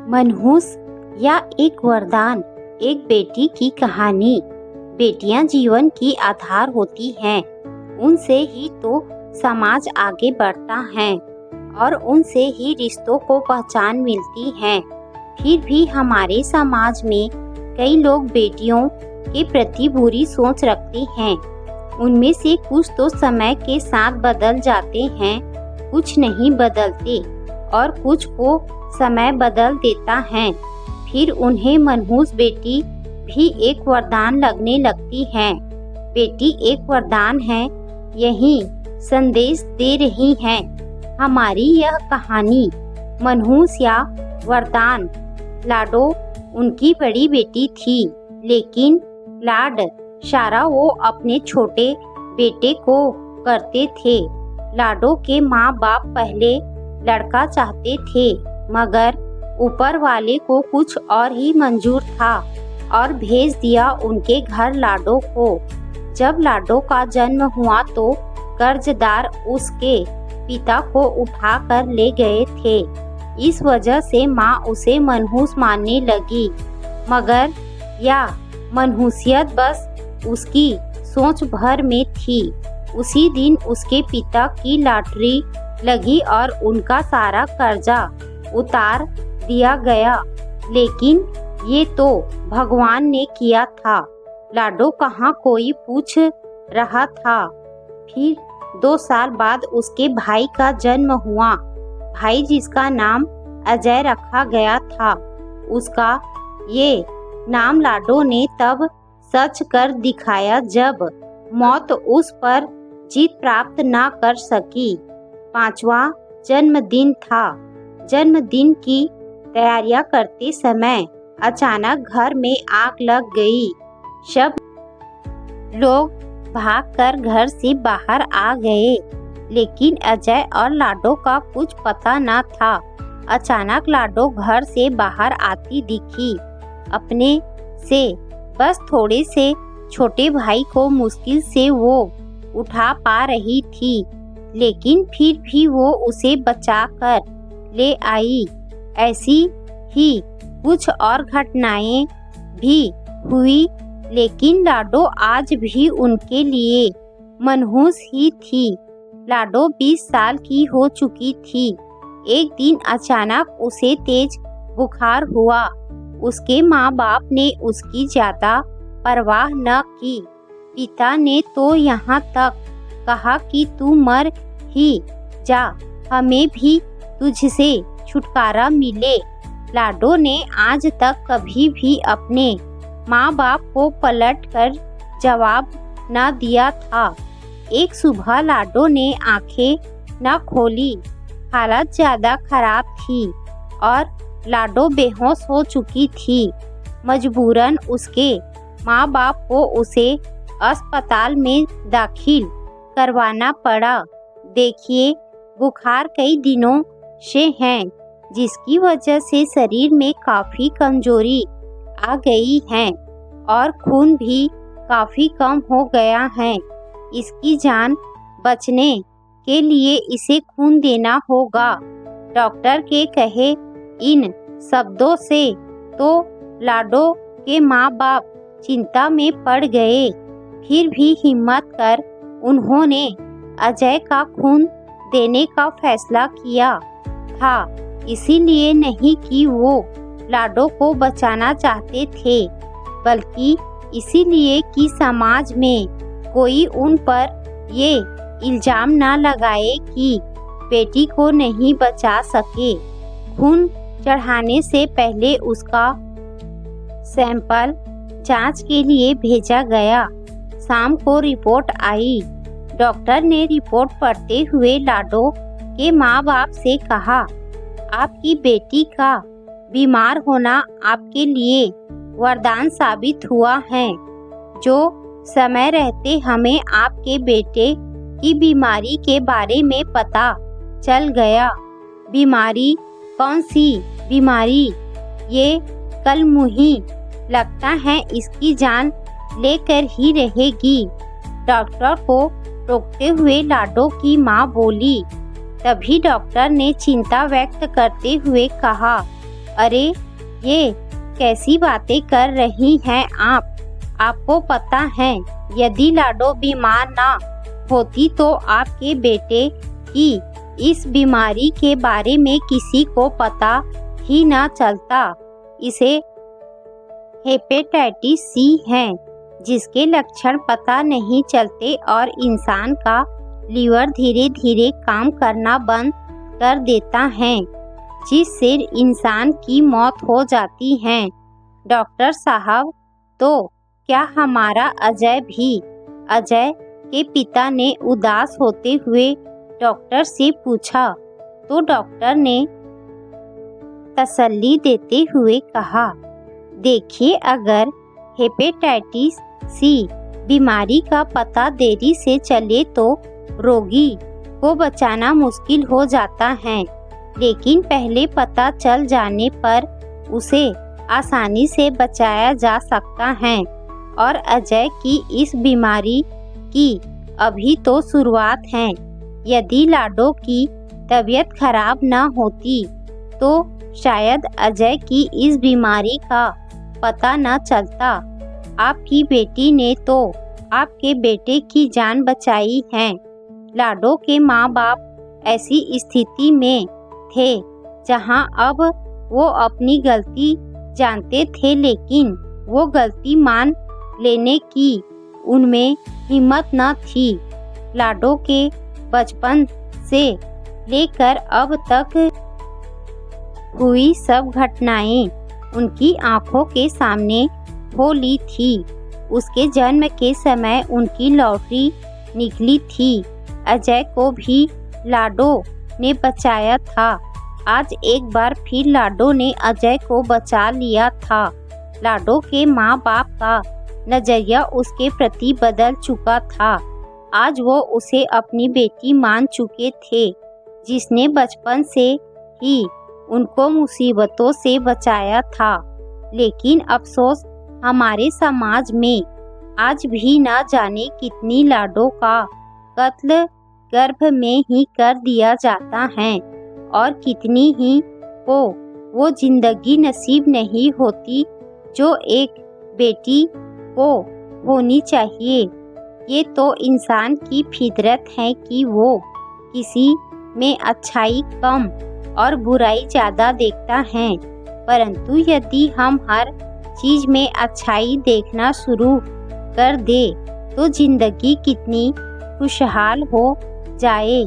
मनहूस या एक वरदान। एक बेटी की कहानी। बेटियां जीवन की आधार होती हैं। उनसे ही तो समाज आगे बढ़ता है और उनसे ही रिश्तों को पहचान मिलती है। फिर भी हमारे समाज में कई लोग बेटियों के प्रति बुरी सोच रखते हैं। उनमें से कुछ तो समय के साथ बदल जाते हैं, कुछ नहीं बदलते और कुछ को समय बदल देता है। फिर उन्हें मनहूस बेटी भी एक वरदान लगने लगती है। बेटी एक वरदान है, यही संदेश दे रही है हमारी यह कहानी। मनहूस या वरदान। लाडो उनकी बड़ी बेटी थी, लेकिन लाड सारा वो अपने छोटे बेटे को करते थे। लाडो के माँ बाप पहले लड़का चाहते थे, मगर ऊपर वाले को कुछ और ही मंजूर था और भेज दिया उनके घर लाडो को। जब लाडो का जन्म हुआ तो कर्जदार उसके पिता को उठा कर ले गए थे। इस वजह से माँ उसे मनहूस मानने लगी, मगर यह मनहूसियत बस उसकी सोच भर में थी। उसी दिन उसके पिता की लॉटरी लगी और उनका सारा कर्जा उतार दिया गया। लेकिन ये तो भगवान ने किया था। लाडो कहाँ कोई पूछ रहा था। फिर 2 साल बाद उसके भाई का जन्म हुआ। भाई जिसका नाम अजय रखा गया था। उसका ये नाम लाडो ने तब सच कर दिखाया जब मौत उस पर जीत प्राप्त न कर सकी। 5वां जन्मदिन था। जन्मदिन की तैयारियां करते समय अचानक घर में आग लग गई। सब लोग भागकर घर से बाहर आ गए, लेकिन अजय और लाडो का कुछ पता न था। अचानक लाडो घर से बाहर आती दिखी। अपने से बस थोड़े से छोटे भाई को मुश्किल से वो उठा पा रही थी, लेकिन फिर भी वो उसे बचाकर ले आई। ऐसी ही कुछ और घटनाएं भी हुई, लेकिन लाडो आज भी उनके लिए मनहूस ही थी। लाडो 20 साल की हो चुकी थी। एक दिन अचानक उसे तेज बुखार हुआ। उसके माँ बाप ने उसकी ज्यादा परवाह न की। पिता ने तो यहाँ तक कहा कि तू मर ही जा, हमें भी तुझसे छुटकारा मिले। लाडो ने आज तक कभी भी अपने माँ बाप को पलट कर जवाब न दिया था। एक सुबह लाडो ने आंखें न खोली। हालत ज्यादा खराब थी और लाडो बेहोश हो चुकी थी। मजबूरन उसके माँ बाप को उसे अस्पताल में दाखिल करवाना पड़ा। देखिए, बुखार कई दिनों से है, जिसकी वजह से शरीर में काफी कमजोरी आ गई है और खून भी काफी कम हो गया है। इसकी जान बचने के लिए इसे खून देना होगा। डॉक्टर के कहे इन शब्दों से तो लाडो के माँ बाप चिंता में पड़ गए। फिर भी हिम्मत कर उन्होंने अजय का खून देने का फैसला किया था। इसीलिए नहीं कि वो लाडो को बचाना चाहते थे, बल्कि इसीलिए कि समाज में कोई उन पर ये इल्जाम ना लगाए कि बेटी को नहीं बचा सके। खून चढ़ाने से पहले उसका सैंपल जांच के लिए भेजा गया। शाम को रिपोर्ट आई। डॉक्टर ने रिपोर्ट पढ़ते हुए लाडो के माँ बाप से कहा, आपकी बेटी का बीमार होना आपके लिए वरदान साबित हुआ है। जो समय रहते हमें आपके बेटे की बीमारी के बारे में पता चल गया। बीमारी कौन सी बीमारी? ये कलमुही लगता है इसकी जान लेकर ही रहेगी। डॉक्टर को रोकते हुए लाडो की माँ बोली। तभी डॉक्टर ने चिंता व्यक्त करते हुए कहा, अरे ये कैसी बातें कर रही हैं आप? आपको पता है यदि लाडो बीमार ना होती तो आपके बेटे की इस बीमारी के बारे में किसी को पता ही ना चलता। इसे हेपेटाइटिस सी है जिसके लक्षण पता नहीं चलते और इंसान का लीवर धीरे धीरे काम करना बंद कर देता है जिससे इंसान की मौत हो जाती है। डॉक्टर साहब, तो क्या हमारा अजय भी? अजय के पिता ने उदास होते हुए डॉक्टर से पूछा तो डॉक्टर ने तसल्ली देते हुए कहा, देखिए, अगर हेपेटाइटिस सी बीमारी का पता देरी से चले तो रोगी को बचाना मुश्किल हो जाता है, लेकिन पहले पता चल जाने पर उसे आसानी से बचाया जा सकता है। और अजय की इस बीमारी की अभी तो शुरुआत है। यदि लाडो की तबीयत खराब न होती तो शायद अजय की इस बीमारी का पता न चलता। आपकी बेटी ने तो आपके बेटे की जान बचाई है। लाडो के माँ बाप ऐसी स्थिति में थे जहाँ अब वो अपनी गलती जानते थे, लेकिन वो गलती मान लेने की उनमें हिम्मत न थी। लाडो के बचपन से लेकर अब तक हुई सब घटनाएं उनकी आंखों के सामने हो ली थी। उसके जन्म के समय उनकी लॉटरी निकली थी। अजय को भी लाडो ने बचाया था। आज एक बार फिर लाडो ने अजय को बचा लिया था। लाडो के माँ बाप का नजरिया उसके प्रति बदल चुका था। आज वो उसे अपनी बेटी मान चुके थे, जिसने बचपन से ही उनको मुसीबतों से बचाया था। लेकिन अफसोस, हमारे समाज में आज भी न जाने कितनी लाडो का कत्ल गर्भ में ही कर दिया जाता है और कितनी ही को वो जिंदगी नसीब नहीं होती जो एक बेटी को होनी चाहिए। ये तो इंसान की फितरत है कि वो किसी में अच्छाई कम और बुराई ज़्यादा देखता है, परंतु यदि हम हर चीज़ में अच्छाई देखना शुरू कर दे तो जिंदगी कितनी खुशहाल हो जाए।